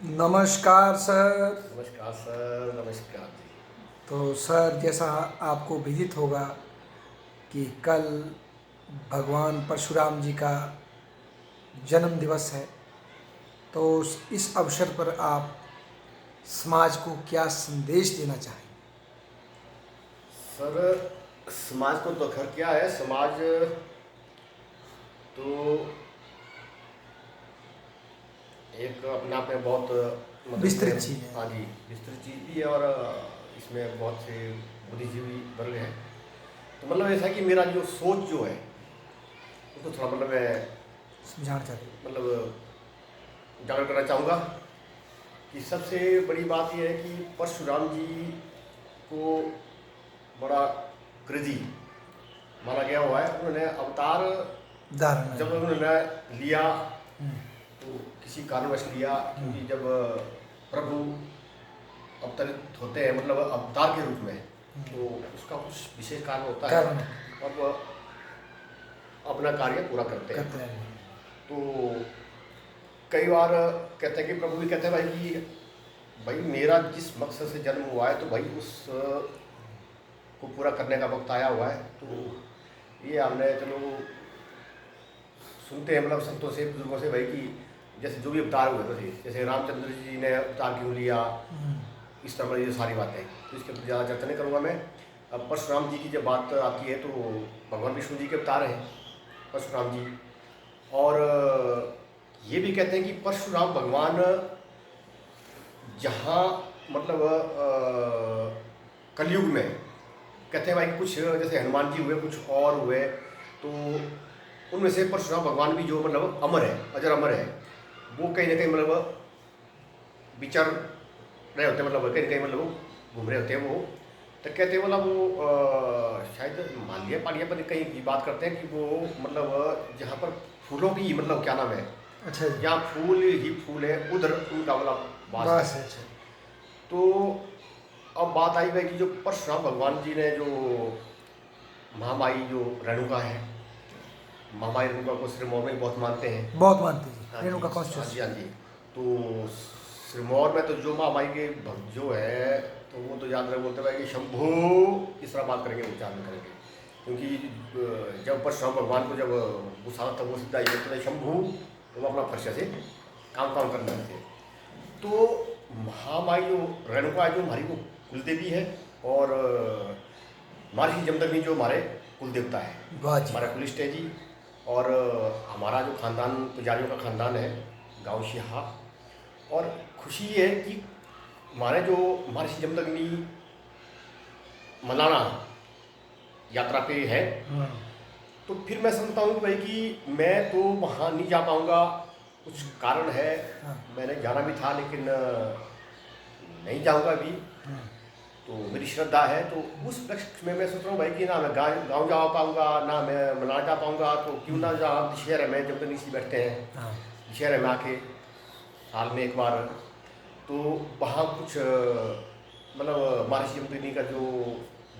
नमस्कार सर। नमस्कार सर। नमस्कार जी। तो सर, जैसा आपको विदित होगा कि कल भगवान परशुराम जी का जन्म दिवस है। तो इस अवसर पर आप समाज को क्या संदेश देना चाहेंगे? सर, समाज को तो खैर क्या है, समाज तो एक अपने आप में बहुत मतलब विस्तृत इसमें, चीज़ है। हाँ जी, विस्तृत चीज़ भी है और इसमें बहुत से बुद्धिजीवी वर्ग हैं। तो मतलब ऐसा है कि मेरा जो सोच जो है उसको थोड़ा मतलब मैं समझाना चाहते हैं। मतलब जागरूक करना चाहूँगा कि सबसे बड़ी बात यह है कि परशुराम जी को बड़ा कृति माना गया हुआ है। उन्होंने अवतार धारणा जब है। उन्होंने लिया हम्म, तो किसी कारणवश लिया, हम्म, क्योंकि जब प्रभु अवतरित होते हैं मतलब अवतार के रूप में, तो उसका कुछ विशेष कारण होता है कारण और वह अपना कार्य पूरा करते हैं। करते हैं। तो कई बार कहते हैं कि प्रभु भी कहते हैं भाई कि भाई मेरा जिस मकसद से जन्म हुआ है तो भाई उस को पूरा करने का वक्त आया हुआ है। तो ये हमने चलो सुनते हैं मतलब संतों से, बुजुर्गों से भाई कि जैसे जो भी अवतार हुए थे, जैसे रामचंद्र जी ने अवतार क्यों लिया, इस तरह की ये सारी बातें, तो इसके ऊपर ज़्यादा चर्चा नहीं करूँगा मैं। अब परशुराम जी की जब बात आती है तो भगवान विष्णु जी के अवतार हैं परशुराम जी। और ये भी कहते हैं कि परशुराम भगवान जहाँ मतलब कलयुग में कहते हैं भाई कुछ जैसे हनुमान जी हुए, कुछ और हुए, तो उनमें से परशुराम भगवान भी जो मतलब अमर है, अजर अमर है, वो कहीं ना कहीं मतलब विचर रहे होते हैं, मतलब कहीं ना कहीं मतलब वो घूम रहे होते हैं वो। तो कहते हैं मतलब वो शायद मालवीय पानिया पर कहीं की बात करते हैं कि वो मतलब जहाँ पर फूलों की मतलब क्या नाम है, अच्छा जी। जहाँ फूल ही फूल है उधर उनका मतलब वास है। बस है। अच्छा। तो अब बात आई है कि जो परशुराम भगवान जी ने जो महामाई जो रेणुका है, महामाई रेणुका को सिरमौर में बहुत मानते हैं। बहुत मानते हाँ जी, जी, रेणुका हाँ जी, कॉन्स्टिट्यूशन। हाँ जी। तो सिरमौर में तो जो महामाई के भक्त जो है, तो वो तो याद रहे बोलते भाई कि शंभू, इस तरह बात करेंगे, उच्चारण करेंगे। क्योंकि जब परशुराम भगवान को जब गुस्सा था वो सीधा ये बोलते थे शंभू, तो वो अपना फर्श से काम काम करने लगे थे। तो महामाई जो रेणुका है जो हमारी वो कुलदेवी है, और महर्षि जमदग्नि जो हमारे कुल देवता है, वाह जी हमारा वाह। कुलिष्ट है जी। और हमारा जो खानदान पुजारियों का खानदान है, गाँव शिहा। और खुशी ये है कि हमारे जो महर्षि जमदग्नि मलाना यात्रा पे है, तो फिर मैं समझता हूँ कि भाई कि मैं तो वहाँ नहीं जा पाऊँगा, कुछ कारण है। हाँ। मैंने जाना भी था लेकिन नहीं जाऊँगा अभी। तो मेरी श्रद्धा है, तो उस लक्ष्य में मैं सोच रहा हूँ भाई कि ना मैं गाँव जा पाऊँगा, ना मैं मनाली जा पाऊँगा, तो क्यों ना जहाँ दशहरे में जब तक नीचे बैठते हैं, हाँ। दशहरे में आके साल में एक बार, तो वहाँ कुछ मतलब महर्षि जमदग्नि का जो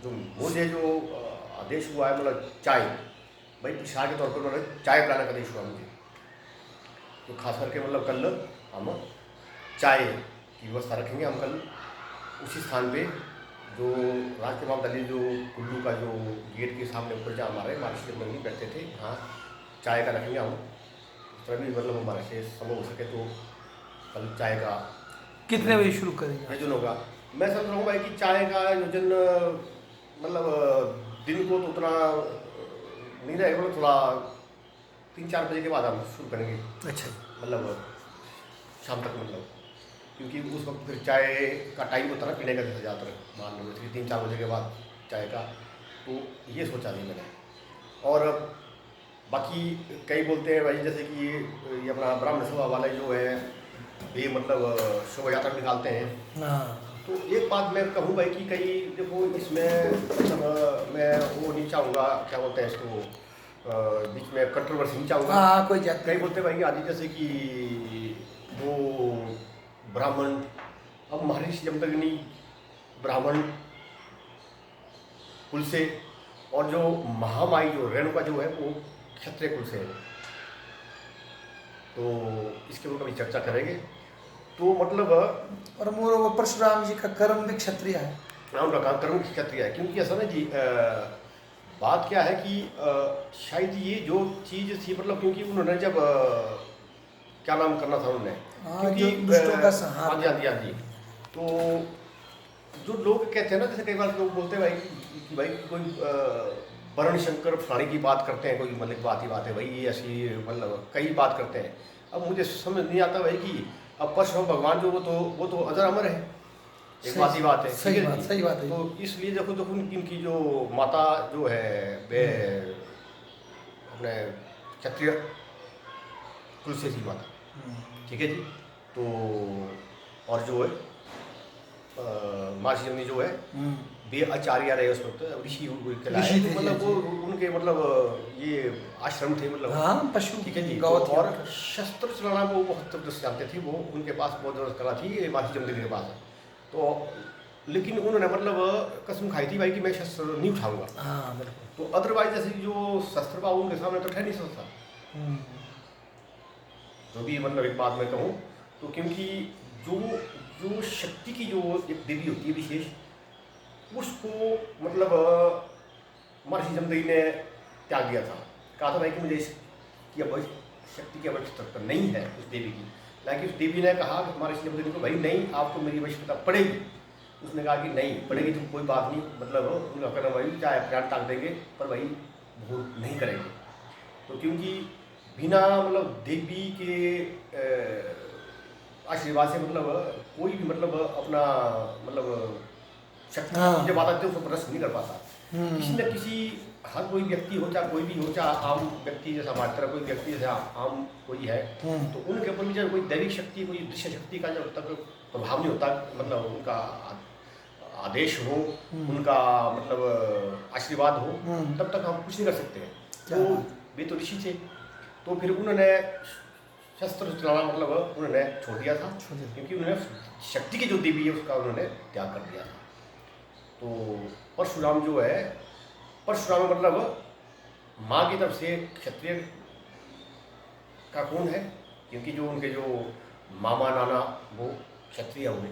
जो मुझे जो आदेश हुआ है मतलब चाय, भाई प्रसाद के तौर पर मतलब चाय पिलाने का आदेश हुआ मुझे। तो खास करके मतलब कल हम चाय की व्यवस्था रखेंगे। हम कल उसी स्थान पे जो राजकुमार दली जो कुल्लू का जो गेट के सामने ऊपर जहाँ हमारे महर्षि जमदग्नि बैठते थे, हाँ चाय का रखेंगे हम। इस तरह भी मतलब हमारे से संभव हो सके तो कल चाय का कितने बजे शुरू करेंगे आप? आयोजन होगा। मैं समझ रहा हूँ भाई कि चाय का आयोजन मतलब दिन को तो उतना नहीं रहेगा, मतलब थोड़ा 3-4 बजे के बाद हम शुरू करेंगे, अच्छा जी। मतलब शाम तक मतलब, क्योंकि उस वक्त फिर चाय का टाइम होता है ना पीने का, जैसे ज़्यादातर मान लो जैसे 3-4 बजे के बाद चाय का, तो ये सोचा नहीं मैंने। और बाकी कई बोलते हैं भाई जैसे कि ये अपना ब्राह्मण सभा वाले जो है ये मतलब शोभा यात्रा निकालते हैं। हाँ। तो एक बात मैं कहूँ भाई कि कई देखो इसमें मतलब मैं वो नहीं चाहूँगा, क्या बोलते हैं इसको, बीच में कंट्रोवर्सी नहीं चाहूँगा। हाँ, कोई जाति कई नहीं। बोलते हैं भाई आदि जैसे कि वो ब्राह्मण, अब महर्षि जमदग्नि ब्राह्मण कुल से, और जो महामाई जो रेणुका जो है वो क्षत्रिय कुल से है। तो इसके ऊपर कभी चर्चा करेंगे। तो मतलब और मोर परशुराम जी का कर्म भी क्षत्रिय है। उनका काम कर्म क्षत्रिय है, क्योंकि ऐसा ना जी बात क्या है कि शायद ये जो चीज़ थी, मतलब क्योंकि उन्होंने जब क्या नाम करना था उन्होंने, हाँ, क्योंकि जो दुष्टों का हाँ संहार जी हाँ जी हाँ जी। तो जो लोग कहते हैं ना, जैसे कई बार लोग बोलते हैं भाई कि भाई कोई वर्ण शंकर फलाने की बात करते हैं, कोई मतलब बात ही बात है भाई, ये ऐसी मतलब कई बात करते हैं। अब मुझे समझ नहीं आता भाई कि अब परशुराम भगवान जो वो तो अजर अमर है, एक बात ही बात है, ठीक है जी। सही बात है। तो इसलिए देखो देखो इनकी जो माता जो है वे अपने क्षत्रिय कुल से थी माता, ठीक है जी। तो और जो है महर्षि जमनी जो है वे आचार्य रहे उस वक्त, ऋषि कहलाए, ऋषि तो थे, मतलब जी, वो जी। उनके मतलब ये आश्रम थे मतलब, हाँ, पशु ठीक है जी। गौ तो थी और उनके। शस्त्र चलाना वो बहुत जबरदस्त जानते थे, वो उनके पास बहुत जबरदस्त कला थी, ये महर्षि जमनी के पास। तो लेकिन उन्होंने मतलब कसम खाई थी भाई कि मैं शस्त्र नहीं उठाऊंगा। हाँ, बिल्कुल। तो अदरवाइज जैसे जो शस्त्र बा उनके सामने तो ठहर नहीं सकता, हम्म, जो भी मतलब एक बात मैं कहूँ तो, क्योंकि जो जो शक्ति की जो एक देवी होती है विशेष, उसको मतलब महर्षि जमदग्नि ने त्याग दिया था। कहा था भाई कि मुझे इसकी शक्ति की आवश्यकता नहीं है उस देवी की। हालांकि उस देवी ने कहा महर्षि जमदग्नि को, भाई नहीं आपको मेरी आवश्यकता पड़ेगी। उसने कहा कि नहीं पड़ेगी तो कोई बात नहीं, मतलब उनका कहना भाई चाहे प्राण त्याग देंगे पर भाई भूल नहीं करेंगे। तो क्योंकि बिना मतलब देवी के आशीर्वाद से मतलब कोई भी मतलब अपना मतलब शक्ति की जब हाँ, आता है तो उसको प्रदर्शन नहीं कर पाता। किसी न किसी, हर कोई व्यक्ति हो चाहे कोई भी हो, चाहे आम व्यक्ति जैसा हमारी तरह कोई व्यक्ति जैसे आम कोई है, तो उनके ऊपर भी जब कोई दैविक शक्ति कोई दृश्य शक्ति का जब तक प्रभाव नहीं होता, मतलब उनका आदेश हो, उनका मतलब आशीर्वाद हो, तब तक हम कुछ नहीं कर सकते हैं। क्या तो बात। वे तो ऋषि थे, तो फिर उन्होंने शस्त्र चलाना मतलब उन्होंने छोड़ दिया था, क्योंकि उन्होंने शक्ति की जो देवी है उसका उन्होंने त्याग कर दिया था। तो परशुराम जो है, परशुराम मतलब माँ की तरफ से क्षत्रिय का खून है, क्योंकि जो उनके जो मामा नाना वो क्षत्रिय हुए,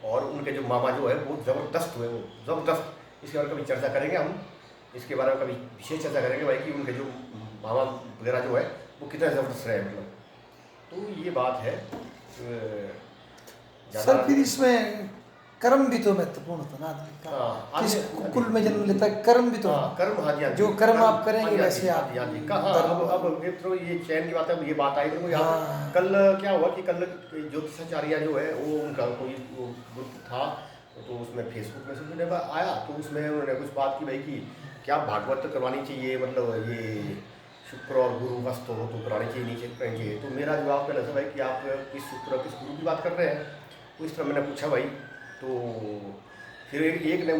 और उनके जो मामा जो है वो ज़बरदस्त हुए, वो ज़बरदस्त। इसके बारे में कभी चर्चा करेंगे हम, इसके बारे में कभी विशेष चर्चा करेंगे भाई कि उनके जो मामा वगैरह जो है वो कितने ज़बरदस्त रहे मतलब। तो ये बात है। सर फिर इसमें कर्म भी तो महत्वपूर्ण होता ना आदमी का, किस कुल में जन्म लेता है, कर्म भी तो है। कर्म, हाँ जी हाँ जी, जो कर्म आप करेंगे हाँ जी, वैसे हाँ आप जी हाँ जी। अब ये चैन की बात है, ये बात आई तो मुझे याद है। हाँ। कल क्या हुआ कि कल ज्योतिषाचार्य जो है वो उनका कोई ग्रुप था, तो उसमें फेसबुक मैसेज आया, तो उसमें उन्होंने कुछ बात की भाई कि क्या भागवत करवानी चाहिए, मतलब ये शुक्र और गुरु वस्त हो तो करानी चाहिए, नीचे करनी चाहिए। तो मेरा जवाब पहले था भाई कि आप किस शुक्र किस गुरु की बात कर रहे हैं, तो इस तरह मैंने पूछा भाई। तो फिर एक ने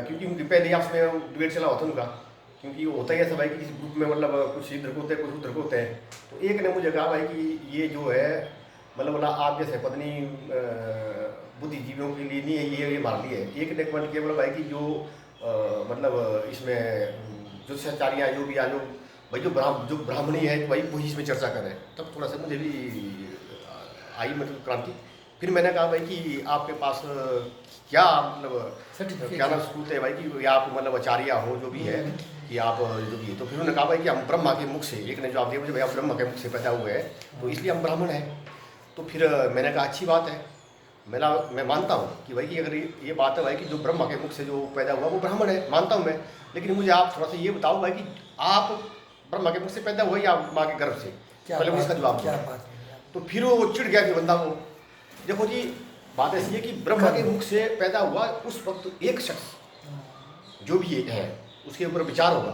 क्योंकि उनकी पहले आपस में डिबेट चला होता उनका, क्योंकि होता ही ऐसा भाई कि किसी ग्रुप में मतलब कुछ इधर को होते हैं कुछ उधर को होते हैं। तो एक ने मुझे कहा भाई कि ये जो है मतलब बोला आप जैसे पत्नी बुद्धिजीवियों के लिए नहीं है, ये हमारे लिए है। एक ने कमेंट किया बोला भाई कि जो मतलब इसमें ज्योतिषाचार्य जो भी आ जो भाई जो ब्राह्मणी है भाई वही इसमें चर्चा कर रहे हैं। तब थोड़ा सा मुझे भी आई मतलब क्रांति। फिर मैंने कहा भाई कि आपके पास क्या मतलब क्या नाम सूत है भाई कि आप मतलब आचार्य हो जो भी है कि आप जो भी है। तो फिर उन्होंने कहा भाई कि हम ब्रह्मा के मुख से, एक ने जवाब दिया मुझे, भाई आप ब्रह्मा के मुख से पैदा हुए हैं तो इसलिए हम ब्राह्मण हैं। तो फिर मैंने कहा अच्छी बात है, मैं मानता हूँ कि भाई कि अगर ये बात है भाई कि जो ब्रह्मा के मुख से जो पैदा हुआ वो ब्राह्मण है, मानता हूँ मैं। लेकिन मुझे आप थोड़ा सा ये बताओ भाई कि आप ब्रह्मा के मुख से पैदा हुए या माँ के गर्भ से, पहले मुझे इसका जवाब दो। तो फिर वो चिढ़ गया कि बंदा वो, देखो जी बात ऐसी है कि ब्रह्मा के मुख से पैदा हुआ उस वक्त एक शख्स जो भी है उसके ऊपर विचार होगा,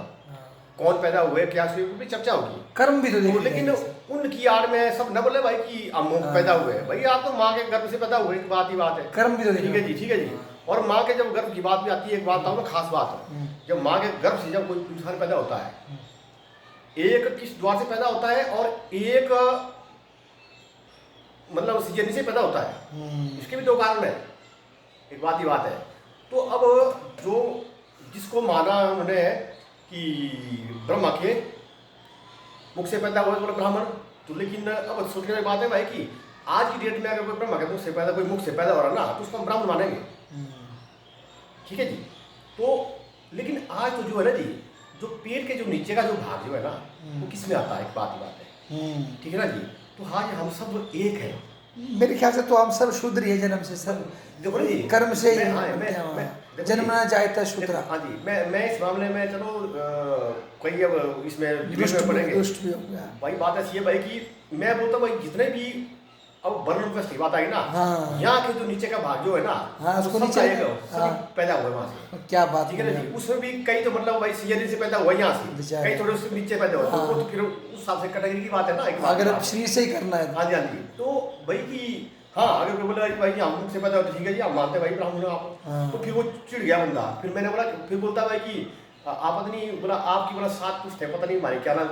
कौन पैदा हुए क्या उसके ऊपर चर्चा होगी, कर्म भी तो लेकिन उनकी आड़ में सब न बोले भाई कि हम पैदा हुए भाई आप तो माँ के गर्भ से पैदा हुए, बात ही बात है, कर्म भी तो ठीक है जी, ठीक है जी। और माँ के जब गर्भ की बात भी आती है, एक बात बताऊँ खास बात है, जब माँ के गर्भ से जब कोई इंसान पैदा होता है, एक किस द्वार से पैदा होता है और एक मतलब सीजन से पैदा होता है, इसके भी दो कारण है, एक बात ही बात है। तो अब जो जिसको माना उन्होंने कि ब्रह्मा के मुख से पैदा हुआ ब्राह्मण, तो लेकिन अब सोचने की बात है भाई कि आज की डेट में अगर कोई ब्रह्मा के मुख से पैदा, कोई मुख से पैदा हो रहा है ना, तो उसको हम ब्राह्मण मानेंगे। ठीक है जी। तो लेकिन आज तो जो है ना जी, जो पेट के जो नीचे का जो भाग जो है ना, वो किस में आता है, एक बात ही बात है। ठीक है ना जी। तो आज हम सब एक है। मेरे ख्याल से तो हम सब शूद्र ही है जन्म से, सब देखो ना जी, कर्म से ही देखो जी, जन्मना जायता शूद्र। हाँ जी, मैं इस मामले में चलो कोई अब इसमें डिबेट में पड़ेंगे दुष्ट भी हो गया भाई। बात ऐसी है भाई कि मैं बोलता हूँ भाई, जितने भी अब वर्ण व्यवस्था बात आई ना, हाँ। यहाँ के जो नीचे का भाग जो है ना, हाँ, उसको सब नीचे आएगा, हाँ। सभी पैदा हुए वहाँ से। क्या बात ठीक है ना है। जी। उसमें भी कई तो मतलब भाई सीजरी से पैदा हुआ यहाँ से, बेचारे। कई थोड़े उससे नीचे पैदा हुआ, हाँ। तो वो तो फिर उस हिसाब से कैटेगरी की बात है ना, एक बात अगर की अब बात है। श्री से ही करना है हाँ जी, हाँ जी। तो भाई की हाँ, अगर कोई बोला भाई कि हम मुख से पैदा हुआ, तो ठीक है जी, हम मानते हैं भाई ब्राह्मण हो आप। हाँ। तो फिर वो चिढ़ गया बंदा। फिर मैंने बोला, फिर बोलता भाई कि आप पता नहीं, बोला आपकी बोला 7 पुश्त है, पता नहीं हमारी क्या नाम,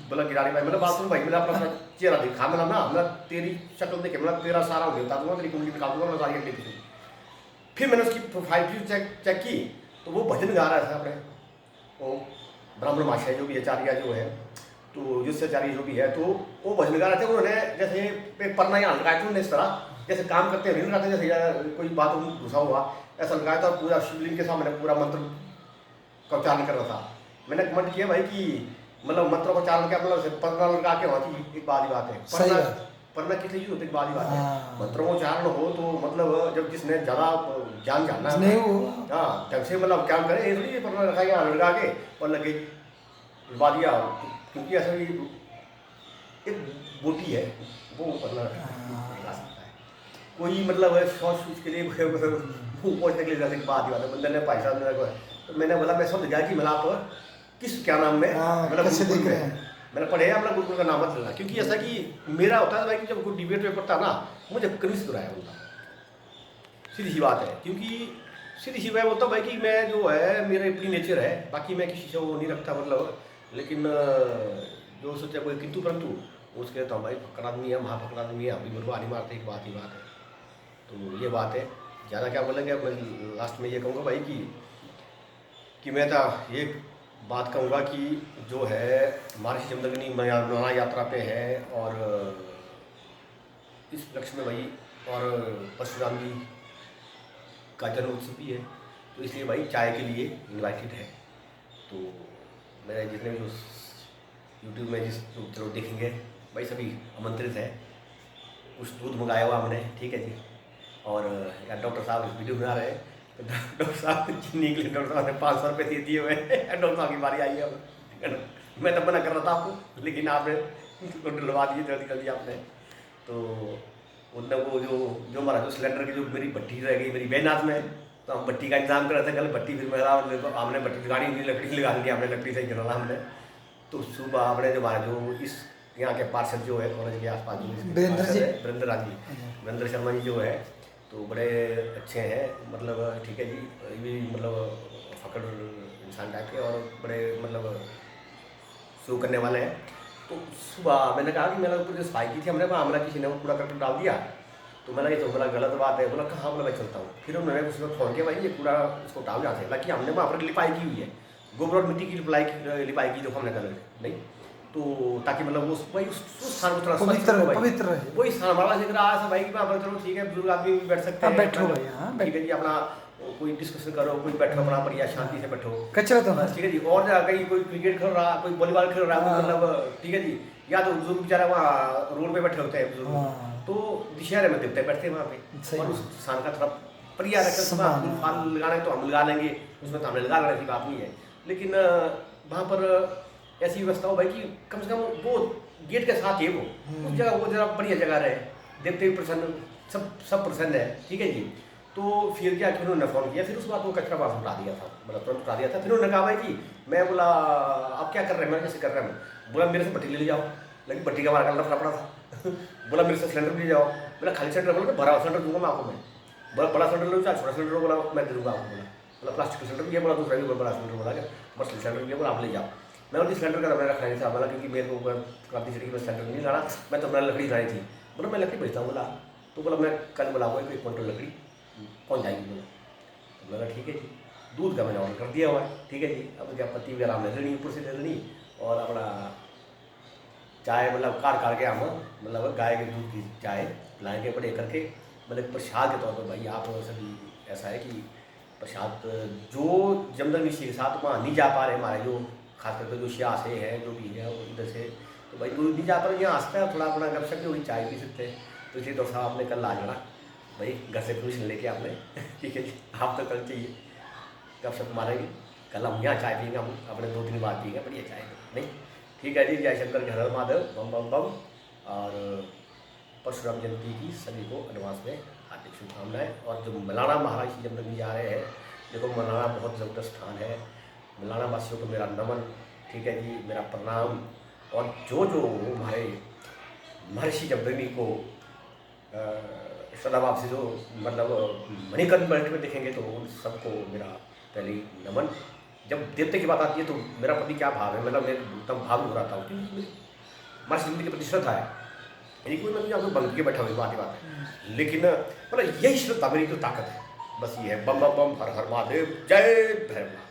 बोला गिरानी भाई। मैंने बात सुन भाई, मैंने अपना चेहरा दिखा, मैंने ना, मैं तेरी शक्ल देखे, मैं तेरा सारा हो गया दूंगा, तेरी कुंडली निकाल दूंगा, मैं सारी हड्डी दिखूंगी। फिर मैंने उसकी प्रोफाइल व्यू चेक की, तो वो भजन गा रहा था अपने, वो ब्राह्मण महाशय जो भी आचार्य जो है, तो जिससे आचार्य जो भी है, तो वो भजन गा रहे थे। उन्होंने जैसे एक परना यहाँ लगाया था, उन्होंने इस तरह जैसे काम करते हैं, लगाते जैसे कोई बात घुसा हुआ ऐसा लगाया था, पूरा शिवलिंग के सामने पूरा मंत्र का उच्चारण कर रहा था। मैंने कमेंट किया भाई कि मतलब मंत्रों का उच्चारण क्या, मतलब परना लगा के होती, एक बात ही बात है। परना किस लिए यूज होती, एक बात ही बात है। मंत्रों का उच्चारण हो तो मतलब जब जिसने ज्यादा ज्ञान जानना है, हाँ, ढंग से मतलब क्या करे, इसलिए परना रखा लगा के और लगे लगा दिया, क्योंकि ऐसा भी एक बोटी है, वो परना लगा सकता है कोई, मतलब शॉर्ट शूज के लिए पहुंचने के लिए। जैसे बात ही बात है, बंदे ने भाई साहब मेरे, तो मैंने बोला, मैं समझ गया कि मतलब आप किस क्या नाम में, मैंने पढ़े अपना गुरुकुल का नाम मत लेना, क्योंकि ऐसा कि मेरा होता है भाई कि जब कोई डिबेट पेपर था ना, मुझे कभी सुनाया बोलता, सीधी सी बात है। क्योंकि सीधी सी बात बोलता भाई कि मैं जो है, मेरा अपनी नेचर है, बाकी मैं किसी से वो नहीं रखता मतलब। लेकिन जो सोचा कोई किंतु परंतु, उसके तो भाई फकड़ आदमी है, वहाँ फकड़ आदमी है, हम भी मुर्गा नहीं मारते, एक बात ही बात है। तो ये बात है, ज़्यादा क्या बोलेंगे। मैं लास्ट में ये कहूँगा भाई कि मैं तो ये बात कहूँगा कि जो है महर्षि जमदग्नि मना यात्रा पे है, और इस लक्ष्य में भाई, और परशुराम जी का जन्म उत्सव भी है, तो इसलिए भाई चाय के लिए इनवाइटेड है। तो मेरे जितने भी यूट्यूब में जिस लोग देखेंगे भाई, सभी आमंत्रित है। कुछ दूध मंगाया हुआ हमने, ठीक है जी। और यार डॉक्टर साहब वीडियो बना रहे हैं, तो डॉक्टर साहब चीनी के लिए डॉक्टर साहब ने 500 रुपये दे दिए हुए हैं। डॉक्टर साहब की बारी आई है अब, मैं तो मना कर रहा था आपको, लेकिन आपने डलवा दिए जल्दी आपने। तो उनने वो जो हमारा जो सिलेंडर की जो मेरी भट्टी रह गई मेरी बैनाथ में, तो हम भट्टी का इंतजाम कर रहे थे कल। भट्टी फिर मेरा हमने भट्टी गाड़ी की लकड़ी लगा दी, हमने लकड़ी से गिरा हमने। तो सुबह हमने जो हमारा जो इस यहाँ के पार्षद जो है कॉलेज के आसपास जो वीरेंद्र शर्मा जी जो है, तो बड़े अच्छे हैं, मतलब ठीक है जी, ये भी मतलब फकड़ इंसान टाइप के, और बड़े मतलब शो करने वाले हैं। तो सुबह मैंने कहा कि मेरे ऊपर जो सफाई की थी, हमने कहा हमारा किसी ने वो कूड़ा करके डाल दिया, तो मैंने ये तो बड़ा गलत बात है। बोला कहाँ, बोला मैं चलता हूँ। फिर उन्होंने उसमें फ़ोन किया, भाई ये कूड़ा इसको उठाओ जहाँ से। हालांकि हमने वहाँ पर लिपाई की हुई है, गोबर और मिट्टी की लिपाई की जो हमने कर नहीं, तो ताकि मतलब वो उस स्थान को थोड़ा पवित्र रहे। वही स्थान हमारा जिक्र आया था भाई कि वहाँ पर चलो ठीक है, बुजुर्ग आदमी भी बैठ सकते हैं, बैठो ठीक है जी, अपना कोई डिस्कशन करो, कोई बैठो अपना बढ़िया शांति से बैठो, कचरा तो ठीक है जी। और कहीं कोई क्रिकेट खेल रहा, कोई वॉलीबॉल खेल रहा, मतलब ठीक है जी, या तो बुजुर्ग बेचारा वहाँ रोड पे बैठे होते हैं बुजुर्ग, तो दशहरे में देवते बैठते हैं वहाँ पे, और उस स्थान का थोड़ा प्रिया रखे। फल लगाने तो हम लगा लेंगे, उसमें तो हमने लगा लेने की बात नहीं है, लेकिन वहाँ पर ऐसी व्यवस्था हो भाई कि कम से कम वो गेट के साथ ही वो उस जगह, वो जरा बढ़िया जगह रहे, देखते भी प्रसन्न, सब प्रसन्न है, ठीक है जी। तो फिर क्या कि उन्होंने फ़ोन किया, फिर उस बात को कचरा बाहर उठा दिया था, मतलब तुरंत उठा दिया था। फिर उन्होंने कहा भाई कि मैं बोला आप क्या कर रहे हैं, मैं कैसे कर रहा हूँ। बोला मेरे से भट्टी ले जाओ, लेकिन भट्टी का हमारा गलत पड़ा था। बोला मेरे से सिलेंडर भी ले जाओ, बोला खाली सिलेंडर, बोला भरा सिलेंडर दूंगा मैं आपको, मैं बोला बड़ा सिलेंडर लो, छोटा सिलेंडर बोला मैं दे दूँगा आपको, बोला प्लास्टिक का सिलेंडर भी है, बोला दूसरा भी बड़ा सिलेंडर बोला, बस सिलेंडर भी है, बोला आप ले जाओ। मैं उनकी सिलेंडर का मैंने रखा नहीं था, बोला क्योंकि मेरे को ऊपर क्रांति सिटी में सिलेंडर नहीं लाना, मैं तो मैंने लकड़ी लाई थी। बोला मैं लकड़ी बेचता हूँ, बोला तो बोला मैं कल बुलाऊंगा, 1 क्विंटल लकड़ी कौन जाएगी, बोला। तो मैंने ठीक है जी, दूध का मैंने ऑर्डर कर दिया हुआ है, ठीक है जी। अब क्या पत्ती वगैरह हमने लेनी, ऊपर से ले लेनी, और अपना चाय मतलब कार के हम मतलब गाय के दूध की चाय पिलाएंगे बड़े करके, मतलब प्रसाद के तौर पर। भाई आप सभी ऐसा है कि प्रसाद जो जमदग्नि के साथ वहाँ नहीं जा पा रहे हमारे जो खास करके जो सिया से है जो भी है वो इधर से, तो भाई दूर नहीं जा पा रहे, यहाँ हंसता है थोड़ा अपना गप शप भी चाय पी सकते हैं। तो इसलिए डॉक्टर साहब आपने कल आ जाना भाई, घर से परमिशन लेके आपने ठीक है जी, आप तो कल चाहिए गप शप मारेंगे, कल हम यहाँ चाय पियेंगे, हम अपने 2-3 बार पियेंगे बढ़िया चाय नहीं। ठीक है जी, जय शंकर हर हर महादेव, बम बम बम। और परशुराम जयंती की सभी को एडवांस में हार्दिक शुभकामनाएं। और जो मलाना महाराज जमदग्नि जा रहे हैं, देखो मलाना बहुत ज़बरदस्त स्थान है, मलाना वासियों को मेरा नमन, ठीक है जी, मेरा प्रणाम। और जो हमारे महर्षि जमदग्नि को श्रद्धा से जो मतलब मणिकर्ण बेल्ट में देखेंगे तो उन सबको मेरा पहले ही नमन। जब देवते की बात आती है तो मेरा प्रति क्या भाव है, मतलब मैं एकदम भाव हो रहा था क्योंकि महर्षि जमदग्नि के प्रति श्रद्धा है, यही कोई मैं आपको बंद के बैठा हुई बात है, लेकिन मतलब यही श्रद्धा मेरी जो ताकत है बस ये है। बम बम बम हर हर महादेव, जय भैरवनाथ।